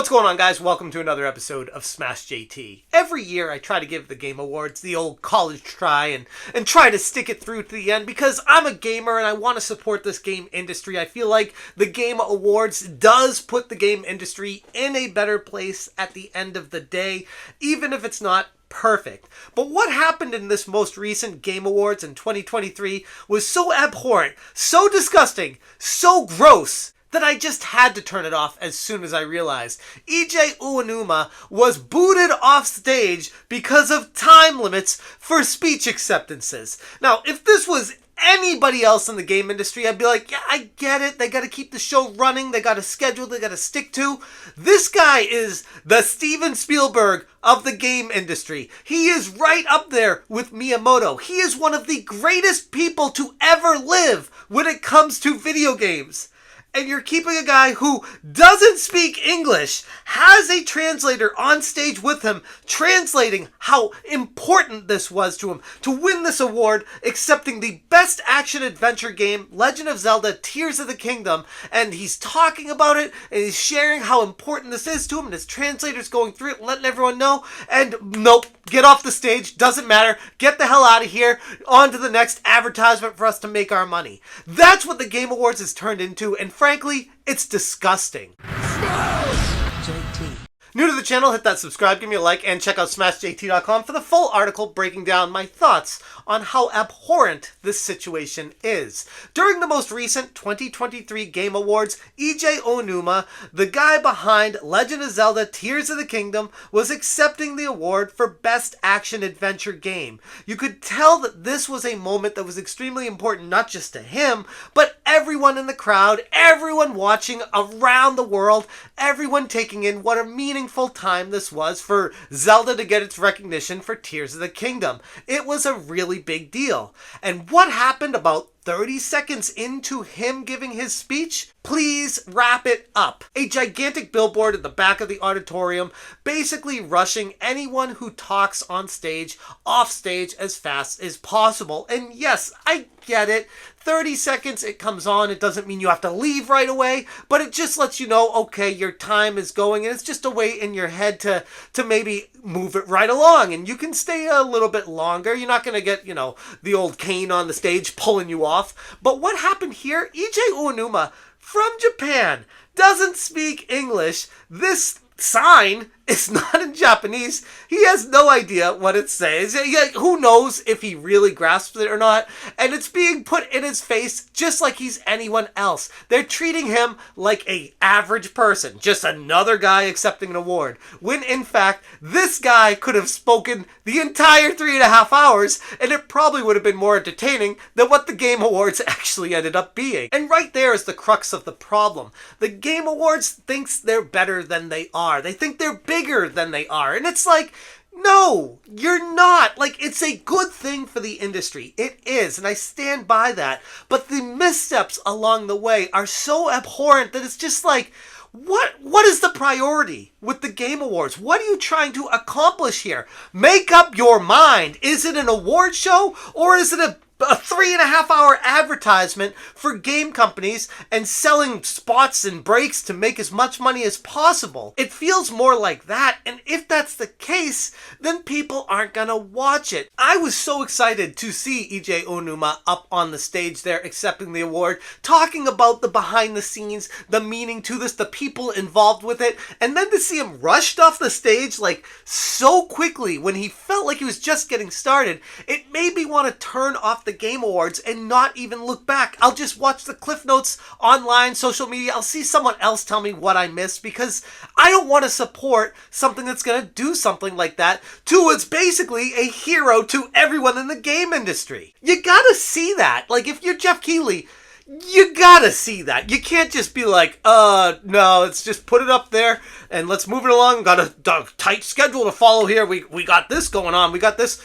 What's going on, guys? Welcome to another episode of Smash JT. Every year I try to give the Game Awards the old college try and try to stick it through to the end because I'm a gamer and I want to support this game industry. I feel like the Game Awards does put the game industry in a better place at the end of the day, even if it's not perfect. But what happened in this most recent Game Awards in 2023 was so abhorrent, so disgusting, so gross, that I just had to turn it off as soon as I realized Eiji Aonuma was booted off stage because of time limits for speech acceptances. Now, if this was anybody else in the game industry, I'd be like, yeah, I get it. They got to keep the show running. They got a schedule they got to stick to. This guy is the Steven Spielberg of the game industry. He is right up there with Miyamoto. He is one of the greatest people to ever live when it comes to video games. And you're keeping a guy who doesn't speak English, has a translator on stage with him, translating how important this was to him to win this award, accepting the best action-adventure game, Legend of Zelda, Tears of the Kingdom, and he's talking about it, and he's sharing how important this is to him, and his translator's going through it, letting everyone know, and nope, get off the stage, doesn't matter, get the hell out of here, on to the next advertisement for us to make our money. That's what the Game Awards has turned into, and frankly, it's disgusting. JT. New to the channel, hit that subscribe, give me a like, and check out SmashJT.com for the full article breaking down my thoughts on how abhorrent this situation is. During the most recent 2023 Game Awards, Eiji Aonuma, the guy behind Legend of Zelda Tears of the Kingdom, was accepting the award for Best Action Adventure Game. You could tell that this was a moment that was extremely important not just to him, but everyone in the crowd, everyone watching around the world, everyone taking in what a meaningful time this was for Zelda to get its recognition for Tears of the Kingdom. It was a really big deal. And what happened about 30 seconds into him giving his speech? Please wrap it up. A gigantic billboard at the back of the auditorium, basically rushing anyone who talks on stage, off stage as fast as possible. And yes, I get it. 30 seconds, it comes on. It doesn't mean you have to leave right away, but it just lets you know, okay, your time is going, and it's just a way in your head to maybe move it right along, and you can stay a little bit longer. You're not going to get, the old cane on the stage pulling you off. But what happened here? Eiji Aonuma from Japan doesn't speak English. This sign is not in Japanese. He has no idea what it says. Who knows if he really grasps it or not? And it's being put in his face just like he's anyone else. They're treating him like an average person, just another guy accepting an award, when in fact this guy could have spoken the entire 3.5 hours, and it probably would have been more entertaining than what the Game Awards actually ended up being. And right there is the crux of the problem. The Game Awards thinks they're better than they are. They think they're bigger than they are. And it's like, no, you're not. Like, it's a good thing for the industry. It is, and I stand by that. But the missteps along the way are so abhorrent that it's just like, what is the priority with the Game Awards? What are you trying to accomplish here? Make up your mind. Is it an award show, or is it a 3.5 hour advertisement for game companies and selling spots and breaks to make as much money as possible? It feels more like that, and if that's the case, then people aren't gonna watch it. I was so excited to see Eiji Aonuma up on the stage there accepting the award, talking about the behind the scenes, the meaning to this, the people involved with it, and then to see him rushed off the stage like so quickly when he felt like he was just getting started, it made me want to turn off the Game Awards and not even look back. I'll just watch the cliff notes online, social media. I'll see someone else tell me what I missed, because I don't want to support something that's going to do something like that to what's basically a hero to everyone in the game industry. You gotta see that. Like, if you're Jeff Keighley, you gotta see that. You can't just be like, no, let's just put it up there and let's move it along. Got a tight schedule to follow here. We got this going on. We got this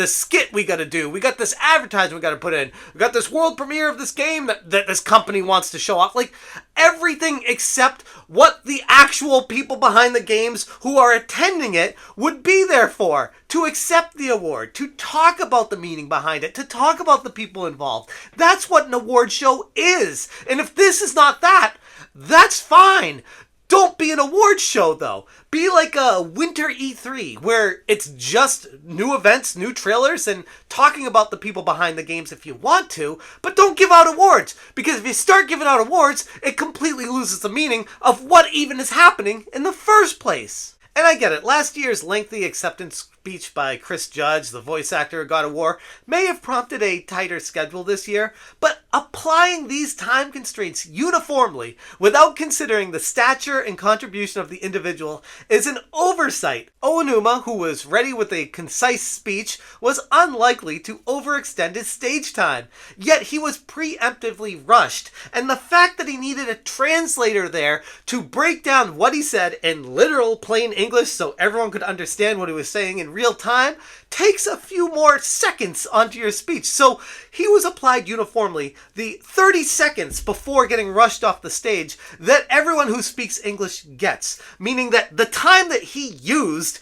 skit we gotta do. We got this advertisement we gotta put in. We got this world premiere of this game that this company wants to show off. Like, everything except what the actual people behind the games who are attending it would be there for. To accept the award, to talk about the meaning behind it, to talk about the people involved. That's what an award show is. And if this is not that, that's fine. Don't be an awards show, though. Be like a winter E3, where it's just new events, new trailers, and talking about the people behind the games if you want to, but don't give out awards. Because if you start giving out awards, it completely loses the meaning of what even is happening in the first place. And I get it, last year's lengthy acceptance speech by Chris Judge, the voice actor of God of War, may have prompted a tighter schedule this year, but applying these time constraints uniformly without considering the stature and contribution of the individual is an oversight. Aonuma, who was ready with a concise speech, was unlikely to overextend his stage time, yet he was preemptively rushed, and the fact that he needed a translator there to break down what he said in literal plain English so everyone could understand what he was saying in real time takes a few more seconds onto your speech. So he was applied uniformly the 30 seconds before getting rushed off the stage that everyone who speaks English gets, meaning that the time that he used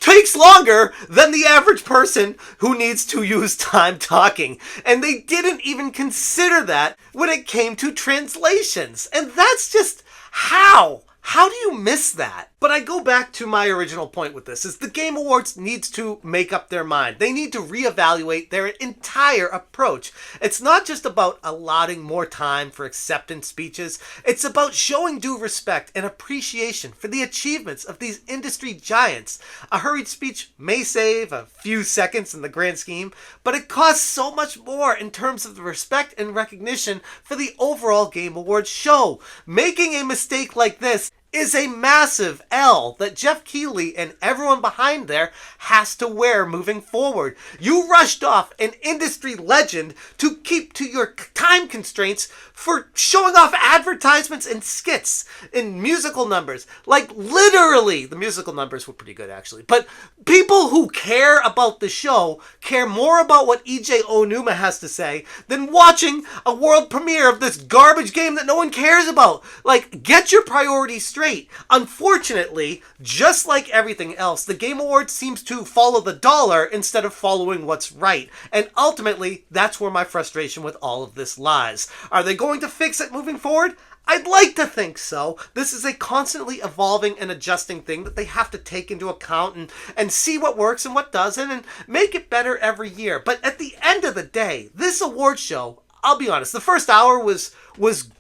takes longer than the average person who needs to use time talking. And they didn't even consider that when it came to translations. And that's just how? How do you miss that? But I go back to my original point with this, is the Game Awards needs to make up their mind. They need to reevaluate their entire approach. It's not just about allotting more time for acceptance speeches. It's about showing due respect and appreciation for the achievements of these industry giants. A hurried speech may save a few seconds in the grand scheme, but it costs so much more in terms of the respect and recognition for the overall Game Awards show. Making a mistake like this is a massive L that Jeff Keighley and everyone behind there has to wear moving forward. You rushed off an industry legend to keep to your time constraints for showing off advertisements and skits and musical numbers. Like, literally, the musical numbers were pretty good, actually. But people who care about the show care more about what Eiji Aonuma has to say than watching a world premiere of this garbage game that no one cares about. Like, get your priorities straight. Unfortunately, just like everything else, the Game Awards seems to follow the dollar instead of following what's right. And ultimately, that's where my frustration with all of this lies. Are they going to fix it moving forward? I'd like to think so. This is a constantly evolving and adjusting thing that they have to take into account and see what works and what doesn't and make it better every year. But at the end of the day, this award show, I'll be honest, the first hour was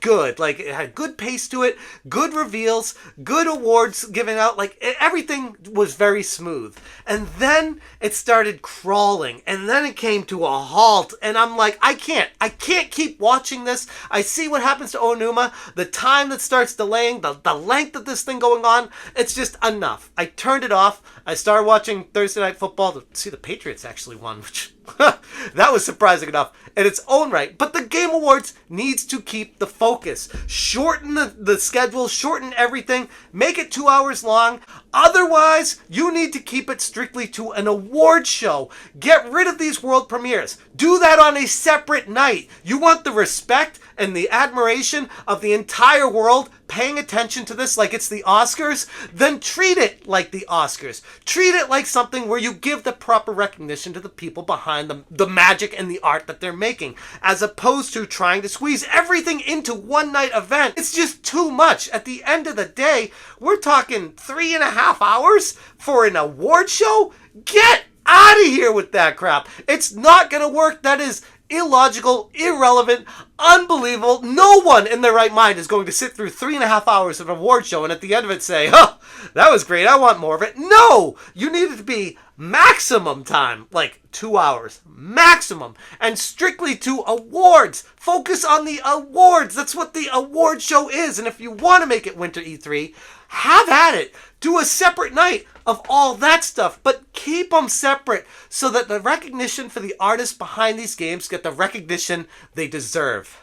good. Like, it had good pace to it, good reveals, good awards given out. Like, everything was very smooth. And then it started crawling, and then it came to a halt, and I'm like, I can't keep watching this. I see what happens to Aonuma, the time that starts delaying, the length of this thing going on. It's just enough. I turned it off. I started watching Thursday Night Football to see the Patriots actually won, which that was surprising enough in its own right. But the Game Awards needs to keep the focus. Shorten the schedule, shorten everything, make it 2 hours long. Otherwise, you need to keep it strictly to an award show. Get rid of these world premieres. Do that on a separate night. You want the respect and the admiration of the entire world paying attention to this like it's the Oscars? Then treat it like the Oscars. Treat it like something where you give the proper recognition to the people behind the magic and the art that they're making, as opposed to trying to squeeze everything into one night event. It's just too much. At the end of the day, we're talking 3.5 hours for an award show? Get out of here with that crap. It's not gonna work. That is illogical, irrelevant, unbelievable. No one in their right mind is going to sit through 3.5 hours of an award show and at the end of it say, "Huh, that was great, I want more of it." No! You need it to be maximum time, like 2 hours, maximum, and strictly to awards. Focus on the awards. That's what the award show is. And if you want to make it Winter E3, have at it. Do a separate night of all that stuff, but keep them separate so that the recognition for the artists behind these games get the recognition they deserve.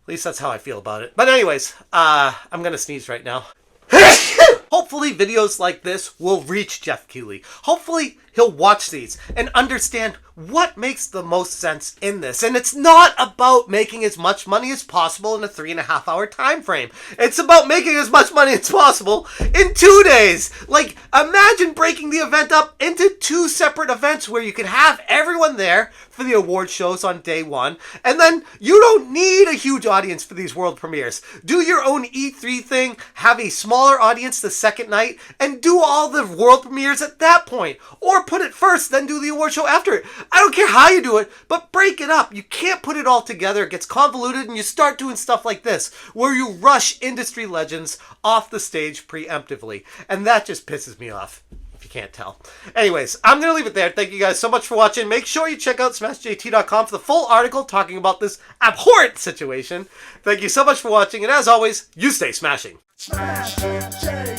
At least that's how I feel about it. But anyways, I'm gonna sneeze right now. Hopefully videos like this will reach Jeff Keighley. Hopefully he'll watch these and understand what makes the most sense in this. And it's not about making as much money as possible in a 3.5-hour time frame. It's about making as much money as possible in 2 days. Like, imagine breaking the event up into 2 separate events where you can have everyone there for the award shows on day 1, and then you don't need a huge audience for these world premieres. Do your own E3 thing, have a smaller audience the second night, and do all the world premieres at that point. Or put it first, then do the award show after it. I don't care how you do it, but break it up. You can't put it all together. It gets convoluted, and you start doing stuff like this, where you rush industry legends off the stage preemptively. And that just pisses me off. You can't tell. Anyways, I'm going to leave it there. Thank you guys so much for watching. Make sure you check out smashjt.com for the full article talking about this abhorrent situation. Thank you so much for watching, and as always, you stay smashing. Smash it,